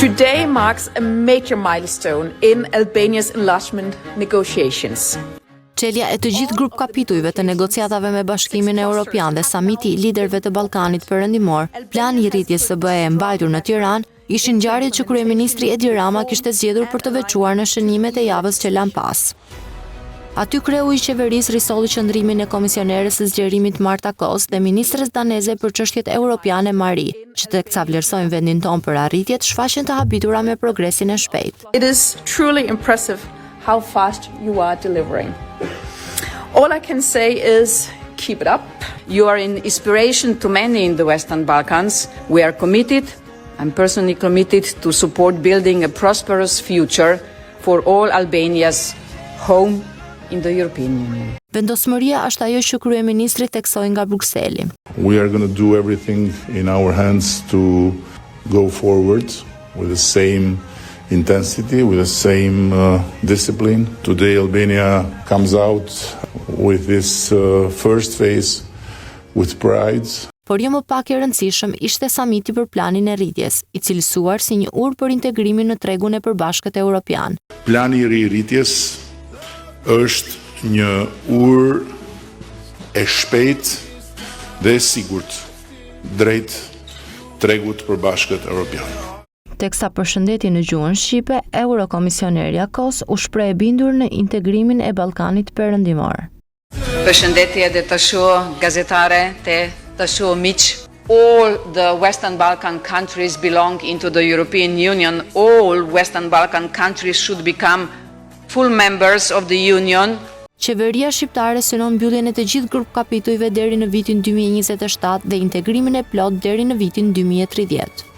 Today marks a major milestone in Albania's enlargement negotiations. Çelja e të gjithë grup kapitujve të negociatave me Bashkimin Evropian dhe samiti i liderëve të Ballkanit Perëndimor, plani i rritjes së BE mbajtur në Tiranë, ishin ngjarjet që kryeministri Edi Rama kishte zgjedhur për të veçuar në shënimet e javës që lan pas. Aty kreu i qeverisë risolli qëndrimin e komisioneres së zgjerimit Marta Kos dhe ministres daneze për çështjet europiane Marie, që teksa vlerësojnë vendin tonë për arritjet, shfaqen të habitura me progresin e shpejtë. It is truly impressive how fast you are delivering. All I can say is keep it up. You are an inspiration to many in the Western Balkans. We are committed, I'm personally committed to support building a prosperous future for all Albania's home in the European Union. Vendosmëria është ajo që kryeministri theksoi nga Brukseli. We are going to do everything in our hands to go forward with the same intensity, with the same discipline. Today Albania comes out with this first phase with pride. Por jo më pak e rëndësishëm ishte samiti për planin e rritjes, i cilësuar si një urë për integrimin në tregun e përbashkët evropian. Plani i rritjes është një urë e shpejtë dhe e sigurt drejt tregut përbashkët evropian. Teksa përshëndeti në gjuhën shqipe, Eurokomisionerja Kos u shpreh e bindur në integrimin e Ballkanit Perëndimor. Përshëndetje dhe të shoh gazetare të shoh miq. All the Western Balkan countries belong into the European Union. All Western Balkan countries should become full members of the Union. Qeveria shqiptare synon mbylljen e të gjithë grup kapitujve deri në vitin 2027 dhe integrimin e plot deri në vitin 2030.